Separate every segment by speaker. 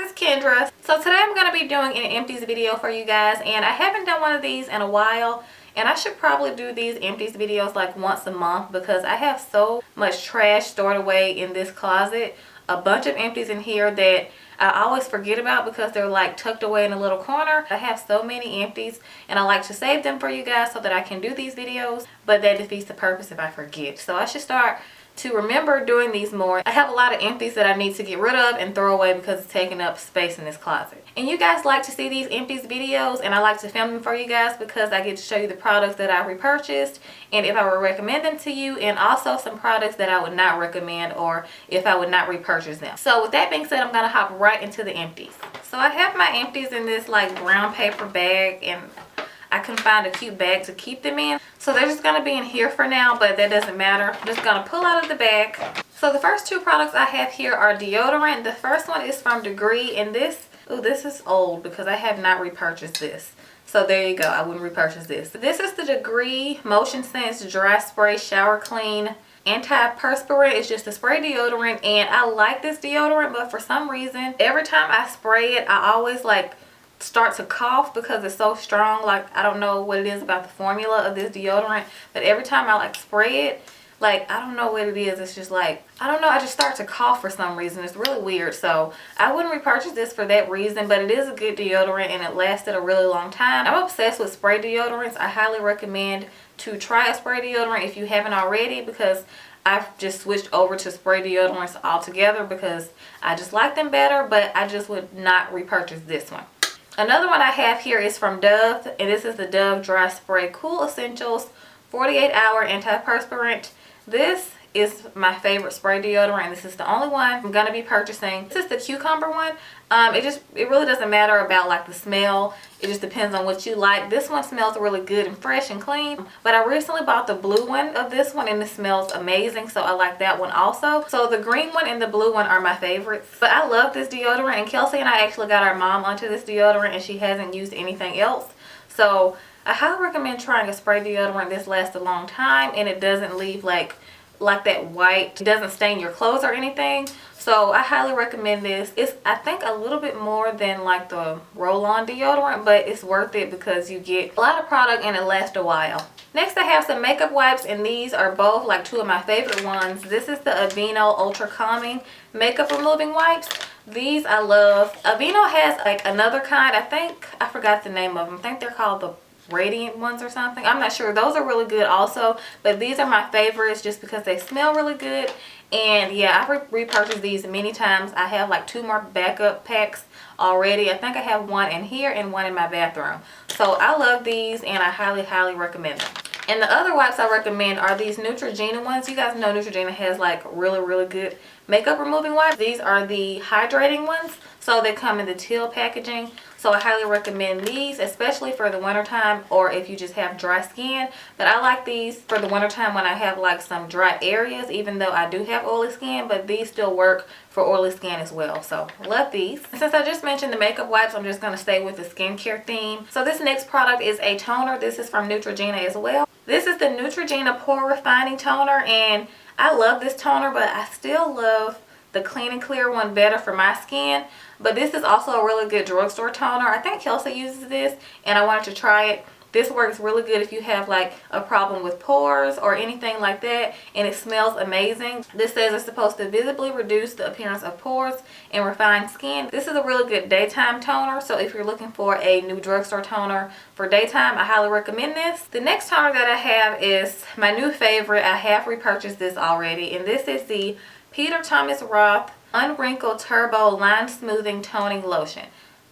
Speaker 1: it's Kendra. So today I'm going to be doing an empties video for you guys, and I haven't done one of these in a while, and I should probably do these empties videos like once a month because I have so much trash stored away in this closet. A bunch of empties in here that I always forget about because they're like tucked away in a little corner. I have so many empties and I like to save them for you guys so that I can do these videos, but that defeats the purpose if I forget. So I should start to remember doing these more. I have a lot of empties that I need to get rid of and throw away because it's taking up space in this closet. And you guys like to see these empties videos, and I like to film them for you guys because I get to show you the products that I repurchased and if I would recommend them to you, and also some products that I would not recommend or if I would not repurchase them. So with that being said, I'm gonna hop right into the empties. So I have my empties in this like brown paper bag, and I couldn't find a cute bag to keep them in. So they're just gonna be in here for now, but that doesn't matter. I'm just gonna pull out of the bag. So the first two products I have here are deodorant. The first one is from Degree, and this is old because I have not repurchased this. So there you go, I wouldn't repurchase this. This is the Degree Motion Sense Dry Spray Shower Clean Antiperspirant. It's just a spray deodorant, and I like this deodorant, but for some reason, every time I spray it, I always like start to cough because it's so strong. Like, I don't know what it is about the formula of this deodorant, but every time I like spray it, like, I don't know what it is, it's just like, I don't know, I just start to cough for some reason. It's really weird. So I wouldn't repurchase this for that reason, but it is a good deodorant and it lasted a really long time. I'm obsessed with spray deodorants. I highly recommend to try a spray deodorant if you haven't already, because I've just switched over to spray deodorants altogether because I just like them better, but I just would not repurchase this one. Another one I have here is from Dove, and this is the Dove Dry Spray Cool Essentials 48-Hour Antiperspirant. This is my favorite spray deodorant, and this is the only one I'm going to be purchasing. This is the cucumber one. It really doesn't matter about like the smell. It just depends on what you like. This one smells really good and fresh and clean, but I recently bought the blue one of this one and it smells amazing, so I like that one also. So the green one and the blue one are my favorites. But I love this deodorant, and Kelsey and I actually got our mom onto this deodorant and she hasn't used anything else. So I highly recommend trying a spray deodorant. This lasts a long time and it doesn't leave like that white. It doesn't stain your clothes or anything. So I highly recommend this. It's, I think, a little bit more than like the roll-on deodorant, but it's worth it because you get a lot of product and it lasts a while. Next, I have some makeup wipes, and these are both like two of my favorite ones. This is the Aveeno Ultra Calming Makeup Removing Wipes. These I love. Aveeno has like another kind. I forgot the name of them. I think they're called the Radiant ones or something. I'm not sure. Those are really good also, but these are my favorites just because they smell really good. And yeah, I've repurchased these many times. I have like 2 more backup packs already. I think I have one in here and one in my bathroom. So I love these and I highly recommend them. And the other wipes I recommend are these Neutrogena ones. You guys know Neutrogena has like really good makeup removing wipes. These are the hydrating ones. So they come in the teal packaging. So I highly recommend these, especially for the wintertime or if you just have dry skin. But I like these for the wintertime when I have like some dry areas, even though I do have oily skin, but these still work for oily skin as well. So love these. Since I just mentioned the makeup wipes, I'm just going to stay with the skincare theme. So this next product is a toner. This is from Neutrogena as well. This is the Neutrogena Pore Refining Toner, and I love this toner, but I still love the Clean and Clear one better for my skin. But this is also a really good drugstore toner. I think Kelsey uses this and I wanted to try it. This works really good if you have like a problem with pores or anything like that, and it smells amazing. This says it's supposed to visibly reduce the appearance of pores and refine skin. This is a really good daytime toner, so if you're looking for a new drugstore toner for daytime, I highly recommend this. The next toner that I have is my new favorite. I have repurchased this already, and this is the Peter Thomas Roth UnWrinkle Turbo Line Smoothing Toning Lotion.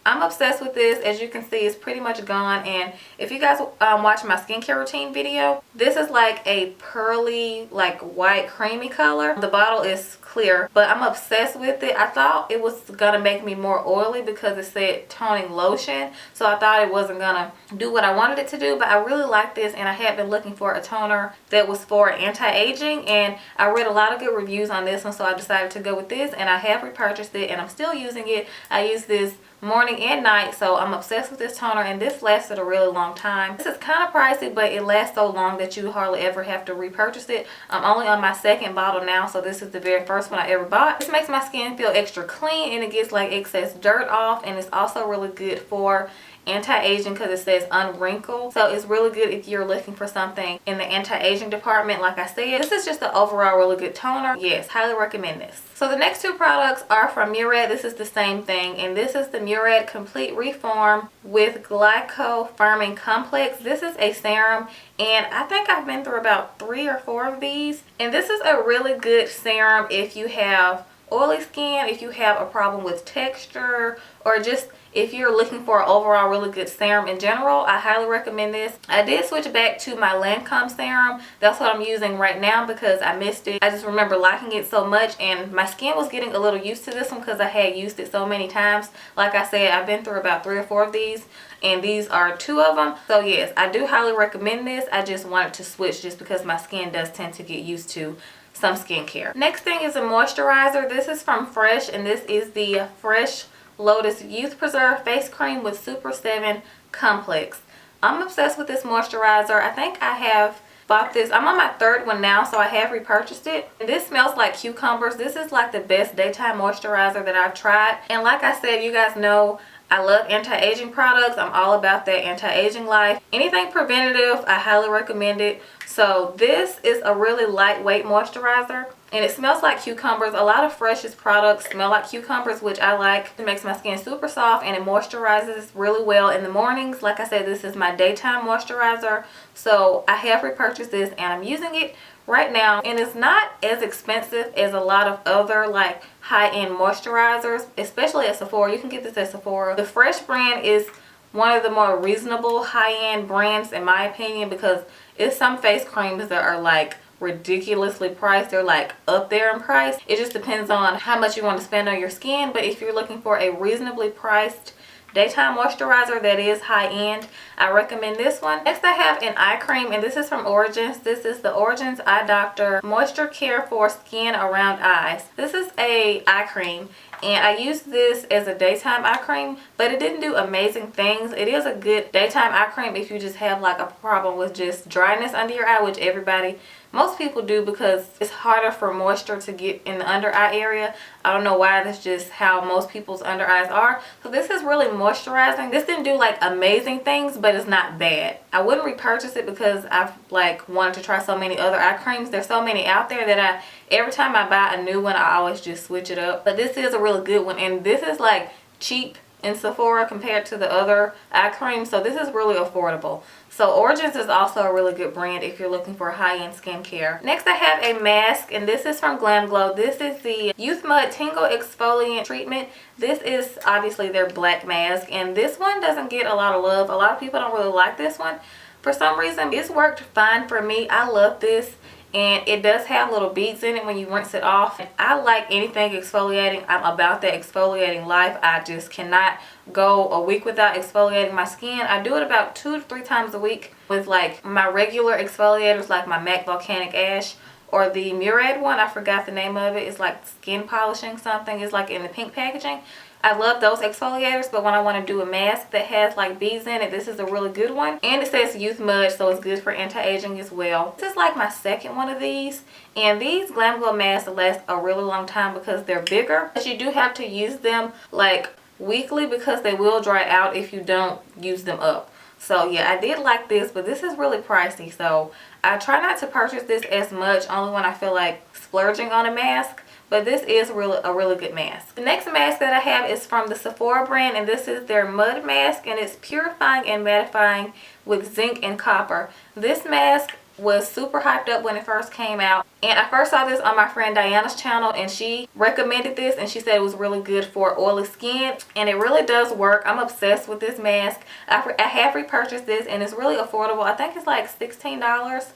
Speaker 1: I'm obsessed with this. As you can see, it's pretty much gone. And if you guys watch my skincare routine video, this is like a pearly, like white creamy color. The bottle is clear, but I'm obsessed with it. I thought it was gonna make me more oily because it said toning lotion, so I thought it wasn't gonna do what I wanted it to do, but I really like this, and I had been looking for a toner that was for anti-aging, and I read a lot of good reviews on this one, so I decided to go with this, and I have repurchased it and I'm still using it. I use this morning and night, so I'm obsessed with this toner, and this lasted a really long time. This is kind of pricey, but it lasts so long that you hardly ever have to repurchase it. I'm only on my second bottle now, so this is the very first worst one I ever bought. This makes my skin feel extra clean and it gets like excess dirt off, and it's also really good for anti-aging because it says UnWrinkle. So it's really good if you're looking for something in the anti-aging department. Like I said, this is just an overall really good toner. Yes, highly recommend this. So the next two products are from Murad. This is the same thing, and this is the Murad Complete Reform with Glyco Firming Complex. This is a serum, and I think I've been through about 3 or 4 of these, and this is a really good serum if you have oily skin, if you have a problem with texture, or just if you're looking for an overall really good serum in general. I highly recommend this. I did switch back to my Lancome Serum. That's what I'm using right now because I missed it. I just remember liking it so much, and my skin was getting a little used to this one because I had used it so many times. Like I said, I've been through about 3 or 4 of these, and these are 2 of them. So yes, I do highly recommend this. I just wanted to switch just because my skin does tend to get used to some skincare. Next thing is a moisturizer. This is from Fresh, and this is the Fresh Lotus Youth Preserve Face Cream with Super 7 Complex. I'm obsessed with this moisturizer. I think I have bought this. I'm on my 3rd one now, so I have repurchased it. And this smells like cucumbers. This is like the best daytime moisturizer that I've tried. And like I said, you guys know I love anti-aging products. I'm all about that anti-aging life. Anything preventative, I highly recommend it. So this is a really lightweight moisturizer, and it smells like cucumbers. A lot of Fresh's products smell like cucumbers, which I like. It makes my skin super soft, and it moisturizes really well in the mornings. Like I said, this is my daytime moisturizer. So I have repurchased this, and I'm using it right now, and it's not as expensive as a lot of other like high-end moisturizers, especially at Sephora. You can get this at Sephora. The Fresh brand is one of the more reasonable high-end brands in my opinion, because it's some face creams that are like ridiculously priced. They're like up there in price. It just depends on how much you want to spend on your skin, but if you're looking for a reasonably priced daytime moisturizer that is high-end, I recommend this one. Next I have an eye cream, and this is from Origins. This is the Origins Eye Doctor Moisture Care for Skin Around Eyes. This is a eye cream, and I used this as a daytime eye cream, but it didn't do amazing things. It is a good daytime eye cream if you just have like a problem with just dryness under your eye, which most people do, because it's harder for moisture to get in the under eye area. I don't know why, that's just how most people's under eyes are. So this is really moisturizing. This didn't do like amazing things, but it's not bad. I wouldn't repurchase it because I've like wanted to try so many other eye creams. There's so many out there that every time I buy a new one, I always just switch it up. But this is a really good one, and this is like cheap in Sephora compared to the other eye creams, so this is really affordable. So Origins is also a really good brand if you're looking for high-end skincare. Next I have a mask, and this is from Glam Glow. This is the Youth Mud Tingle Exfoliant Treatment. This is obviously their black mask, and this one doesn't get a lot of love. A lot of people don't really like this one. For some reason, it's worked fine for me. I love this. And it does have little beads in it when you rinse it off. And I like anything exfoliating. I'm about that exfoliating life. I just cannot go a week without exfoliating my skin. I do it about 2 to 3 times a week with like my regular exfoliators, like my MAC Volcanic Ash, or the Murad one. I forgot the name of it. It's like skin polishing something. It's like in the pink packaging. I love those exfoliators, but when I want to do a mask that has like beads in it, this is a really good one. And it says Youth Mud, so it's good for anti-aging as well. This is like my 2nd one of these, and these Glam Glow masks last a really long time because they're bigger. But you do have to use them like weekly because they will dry out if you don't use them up. So yeah, I did like this, but this is really pricey, so I try not to purchase this as much, only when I feel like splurging on a mask. But this is a really good mask. The next mask that I have is from the Sephora brand, and this is their Mud Mask, and it's purifying and mattifying with zinc and copper. This mask was super hyped up when it first came out, and I first saw this on my friend Diana's channel, and she recommended this, and she said it was really good for oily skin, and it really does work. I'm obsessed with this mask. I have repurchased this, and it's really affordable. I think it's like $16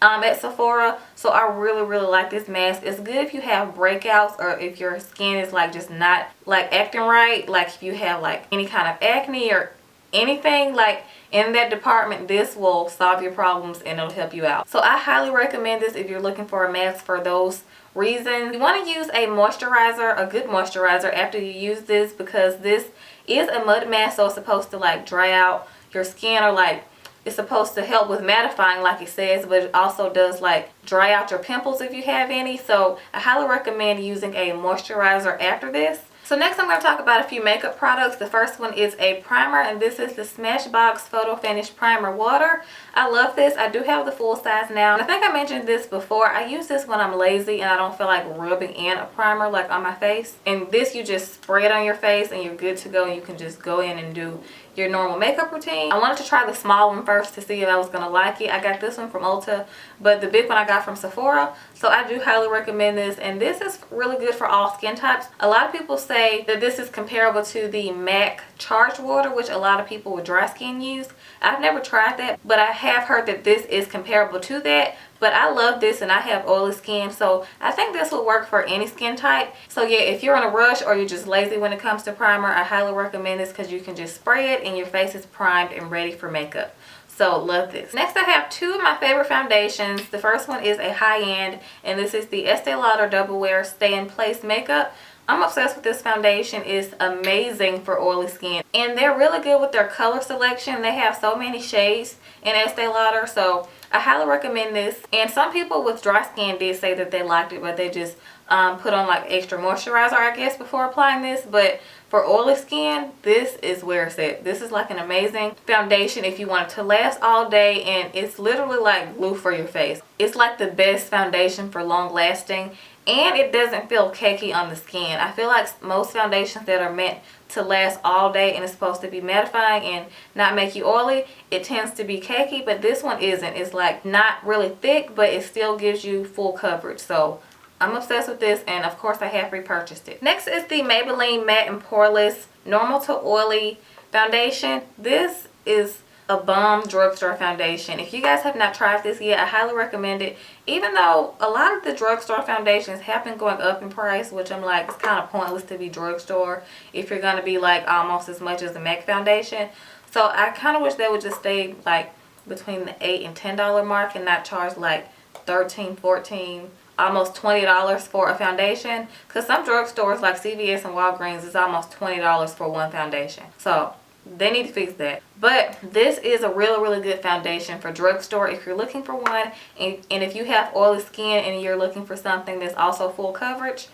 Speaker 1: at Sephora. So I really like this mask. It's good if you have breakouts, or if your skin is like just not like acting right, like if you have like any kind of acne or anything like in that department. This will solve your problems and it'll help you out. So I highly recommend this if you're looking for a mask for those reasons. You want to use a moisturizer, a good moisturizer, after you use this, because this is a mud mask, so it's supposed to like dry out your skin, or like It's supposed to help with mattifying like it says, but it also does like dry out your pimples if you have any. So I highly recommend using a moisturizer after this. So next I'm going to talk about a few makeup products. The first one is a primer, and this is the Smashbox Photo Finish Primer Water. I love this. I do have the full size now. And I think I mentioned this before. I use this when I'm lazy and I don't feel like rubbing in a primer like on my face. And this, you just spray it on your face and you're good to go, and you can just go in and do your normal makeup routine. I wanted to try the small one first to see if I was going to like it. I got this one from Ulta, but the big one I got from Sephora. So I do highly recommend this, and this is really good for all skin types. A lot of people say that this is comparable to the MAC Charged Water, which a lot of people with dry skin use. I've never tried that, but I have heard that this is comparable to that. But I love this, and I have oily skin, so I think this will work for any skin type. So yeah, if you're in a rush or you're just lazy when it comes to primer, I highly recommend this because you can just spray it and your face is primed and ready for makeup. So love this. Next, I have two of my favorite foundations. The first one is a high-end, and this is the Este Lauder Double Wear Stay in Place Makeup. I'm obsessed with this foundation. It's amazing for oily skin, and they're really good with their color selection. They have so many shades in Estee Lauder, so I highly recommend this. And some people with dry skin did say that they liked it, but they just put on like extra moisturizer, I guess, before applying this. But for oily skin, this is where it's at. This is like an amazing foundation if you want it to last all day, and it's literally like glue for your face. It's like the best foundation for long lasting, and it doesn't feel cakey on the skin. I feel like most foundations that are meant to last all day and it's supposed to be mattifying and not make you oily, it tends to be cakey, but this one isn't. It's like not really thick, but it still gives you full coverage. So I'm obsessed with this, and of course I have repurchased it. Next is the Maybelline Matte and Poreless Normal to Oily Foundation. This is a bomb drugstore foundation. If you guys have not tried this yet, I highly recommend it. Even though a lot of the drugstore foundations have been going up in price, which I'm like, it's kind of pointless to be drugstore if you're going to be like almost as much as the MAC foundation. So I kind of wish they would just stay like between the $8 and $10 mark and not charge like $13, $14, almost $20 for a foundation. Because some drugstores like CVS and Walgreens is almost $20 for one foundation. So they need to fix that. But this is a really good foundation for drugstore if you're looking for one, and if you have oily skin and you're looking for something that's also full coverage,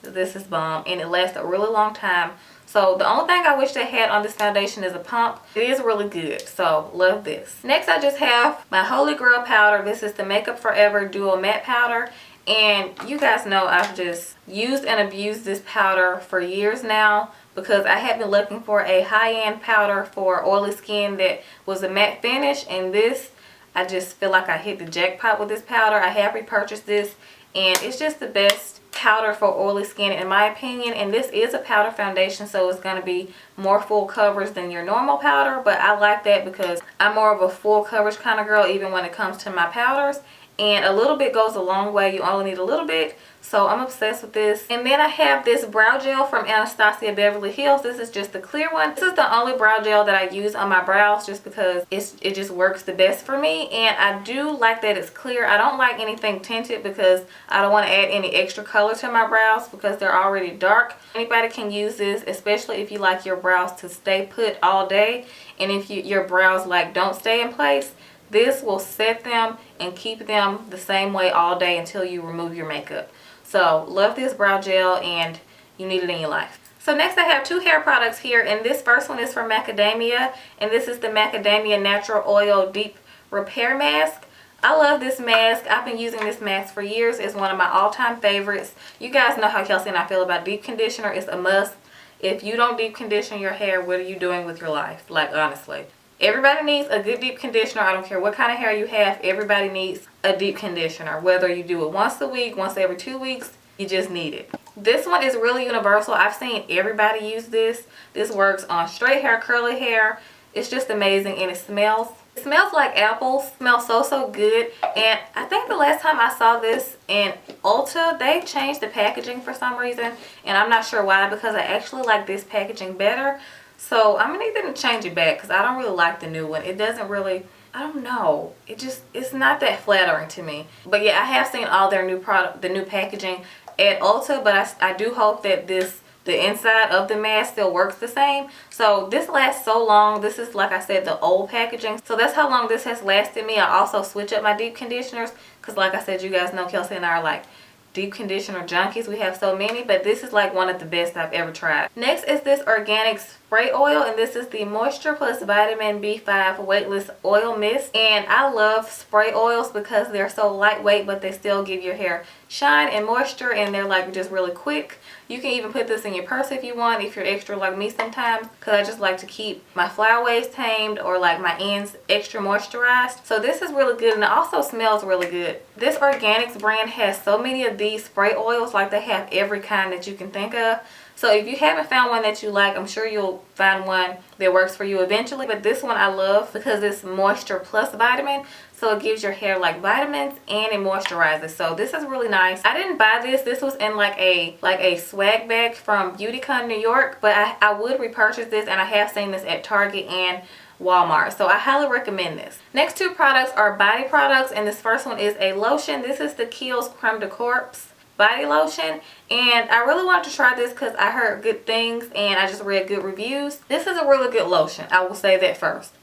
Speaker 1: this is bomb, and it lasts a really long time. So the only thing I wish they had on this foundation is a pump. It is really good, so love this. Next, I just have my Holy Grail powder. This is the Makeup Forever Duo Matte Powder. And you guys know I've just used and abused this powder for years now, because I have been looking for a high-end powder for oily skin that was a matte finish, and this, I just feel like I hit the jackpot with this powder. I have repurchased this, and it's just the best powder for oily skin in my opinion. And this is a powder foundation, so it's going to be more full coverage than your normal powder, but I like that because I'm more of a full coverage kind of girl even when it comes to my powders. And a little bit goes a long way. You only need a little bit. So I'm obsessed with this. And then I have this brow gel from Anastasia Beverly Hills. This is just the clear one. This is the only brow gel that I use on my brows just because it just works the best for me. And I do like that it's clear. I don't like anything tinted because I don't want to add any extra color to my brows because they're already dark. Anybody can use this, especially if you like your brows to stay put all day. And if your brows like don't stay in place, this will set them and keep them the same way all day until you remove your makeup. So love this brow gel, and you need it in your life. So next I have two hair products here, and this first one is from Macadamia, and this is the Macadamia Natural Oil Deep Repair Mask. I love this mask. I've been using this mask for years. It's one of my all-time favorites. You guys know how Kelsey and I feel about deep conditioner. It's a must. If you don't deep condition your hair, what are you doing with your life? Like, honestly. Everybody needs a good deep conditioner. I don't care what kind of hair you have. Everybody needs a deep conditioner. Whether you do it once a week, once every 2 weeks, you just need it. This one is really universal. I've seen everybody use this. This works on straight hair, curly hair. It's just amazing, and it smells like apples. It smells so good. And I think the last time I saw this in Ulta, they changed the packaging for some reason, and I'm not sure why, because I actually like this packaging better. So I'm gonna need them to change it back because I don't really like the new one. It doesn't really, I don't know. It's not that flattering to me. But yeah, I have seen all their new product, the new packaging at Ulta, but I do hope that this the inside of the mask still works the same. So this lasts so long. This is, like I said, the old packaging. So that's how long this has lasted me. I also switch up my deep conditioners because, like I said, you guys know Kelsey and I are like deep conditioner junkies. We have so many, but this is like one of the best I've ever tried. Next is this organic spray oil, and this is the Moisture Plus Vitamin B5 Weightless Oil Mist. And I love spray oils because they're so lightweight, but they still give your hair shine and moisture, and they're like just really quick. You can even put this in your purse if you want, if you're extra like me sometimes, because I just like to keep my flyaways tamed or like my ends extra moisturized. So this is really good, and it also smells really good. This Organics brand has so many of these spray oils, like they have every kind that you can think of. So if you haven't found one that you like, I'm sure you'll find one that works for you eventually. But this one I love because it's Moisture Plus Vitamin. So it gives your hair like vitamins and it moisturizes. So this is really nice. I didn't buy this. This was in like a swag bag from BeautyCon New York. But I would repurchase this, and I have seen this at Target and Walmart. So I highly recommend this. Next two products are body products, and this first one is a lotion. This is the Kiehl's Creme de Corpse body lotion, and I really wanted to try this because I heard good things and I just read good reviews. This is a really good lotion, I will say that first,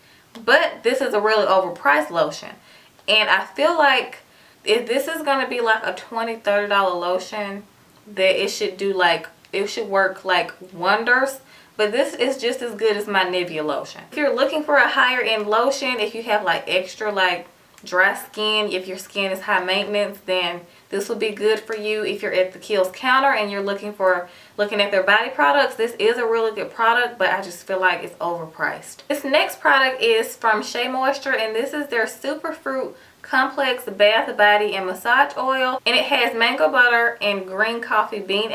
Speaker 1: but this is a really overpriced lotion, and I feel like if this is going to be like a $20-$30 lotion, that it should do like, it should work like wonders. But this is just as good as my Nivea lotion. If you're looking for a higher end lotion, if you have like extra like dry skin, if your skin is high maintenance, then this will be good for you. If you're at the Kiehl's counter and you're looking at their body products, this is a really good product, but I just feel like it's overpriced. This next product is from Shea Moisture, and this is their Superfruit Complex Bath, Body, and Massage Oil, and it has mango butter and green coffee bean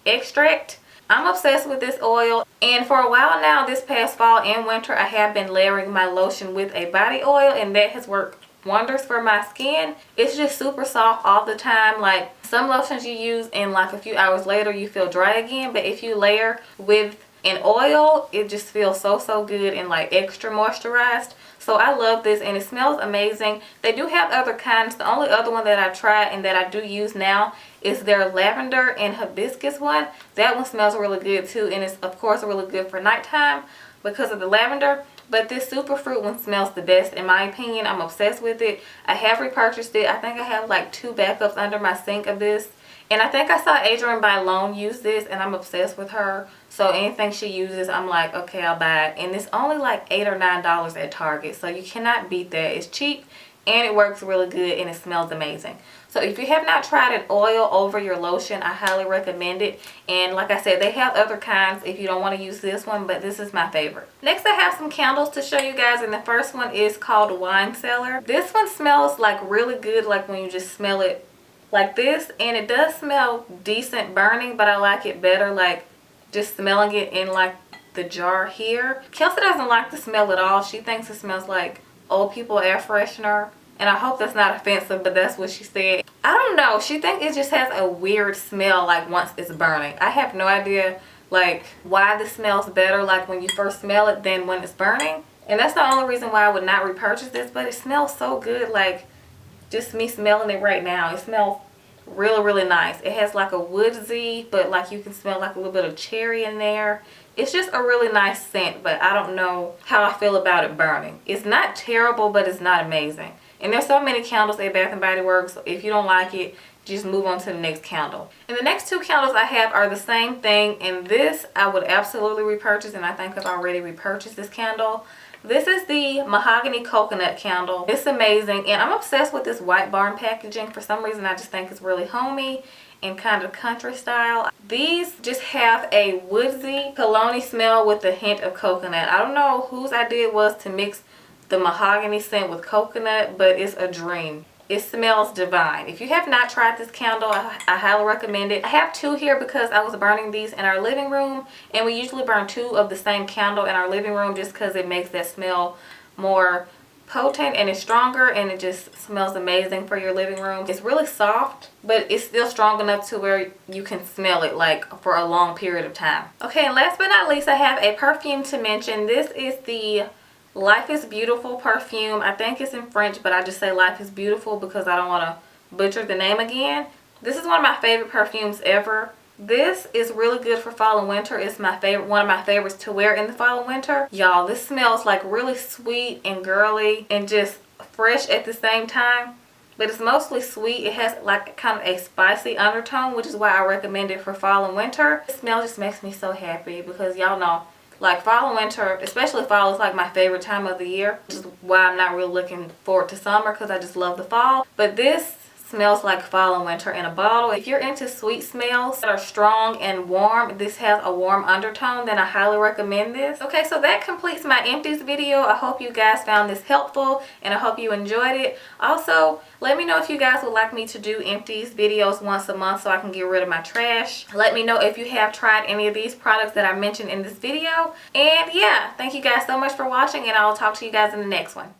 Speaker 1: extract. I'm obsessed with this oil, and for a while now, this past fall and winter, I have been layering my lotion with a body oil, and that has worked wonders for my skin. It's just super soft all the time. Like some lotions you use and like a few hours later you feel dry again, but if you layer with an oil, it just feels so good and like extra moisturized. So I love this, and it smells amazing. They do have other kinds. The only other one that I've tried and that I do use now is their Lavender and Hibiscus one. That one smells really good too, and it's of course really good for nighttime because of the lavender. But this Superfruit one smells the best in my opinion. I'm obsessed with it. I have repurchased it. I think I have like 2 backups under my sink of this. And I think I saw Adrienne Bailon use this, and I'm obsessed with her. So anything she uses, I'm like, okay, I'll buy it. And it's only like $8 or $9 at Target. So you cannot beat that. It's cheap and it works really good and it smells amazing. So if you have not tried an oil over your lotion, I highly recommend it. And like I said, they have other kinds if you don't want to use this one, but this is my favorite. Next, I have some candles to show you guys, and the first one is called Wine Cellar. This one smells like really good, like when you just smell it like this, and it does smell decent burning, but I like it better like just smelling it in like the jar here. Kelsey doesn't like the smell at all. She thinks it smells like old people air freshener. And I hope that's not offensive, but that's what she said. I don't know. She thinks it just has a weird smell like once it's burning. I have no idea like why this smells better like when you first smell it than when it's burning. And that's the only reason why I would not repurchase this, but it smells so good. Like just me smelling it right now, it smells really nice. It has like a woodsy, but like you can smell like a little bit of cherry in there. It's just a really nice scent, but I don't know how I feel about it burning. It's not terrible, but it's not amazing. And there's so many candles at Bath & Body Works, so if you don't like it, just move on to the next candle. And the next 2 candles I have are the same thing, and this I would absolutely repurchase, and I think I've already repurchased this candle. This is the Mahogany Coconut Candle. It's amazing, and I'm obsessed with this White Barn packaging. For some reason, I just think it's really homey and kind of country style. These just have a woodsy, cologne smell with a hint of coconut. I don't know whose idea it was to mix the mahogany scent with coconut, but it's a dream. It smells divine. If you have not tried this candle, I highly recommend it. I have 2 here because I was burning these in our living room, and we usually burn 2 of the same candle in our living room just because it makes that smell more potent and it's stronger, and it just smells amazing for your living room. It's really soft, but it's still strong enough to where you can smell it like for a long period of time. Okay, and last but not least, I have a perfume to mention. This is the Life is Beautiful perfume. I think it's in French, but I just say Life is Beautiful because I don't want to butcher the name again. This is one of my favorite perfumes ever. This is really good for fall and winter. It's my favorite, one of my favorites to wear in the fall and winter. Y'all, this smells like really sweet and girly and just fresh at the same time. But it's mostly sweet. It has like kind of a spicy undertone, which is why I recommend it for fall and winter. The smell just makes me so happy because y'all know, like fall and winter, especially fall, is like my favorite time of the year. Which is why I'm not really looking forward to summer, because I just love the fall. But this smells like fall and winter in a bottle. If you're into sweet smells that are strong and warm, this has a warm undertone, then I highly recommend this. Okay, so that completes my empties video. I hope you guys found this helpful and I hope you enjoyed it. Also, let me know if you guys would like me to do empties videos once a month so I can get rid of my trash. Let me know if you have tried any of these products that I mentioned in this video. And yeah, thank you guys so much for watching, and I'll talk to you guys in the next one.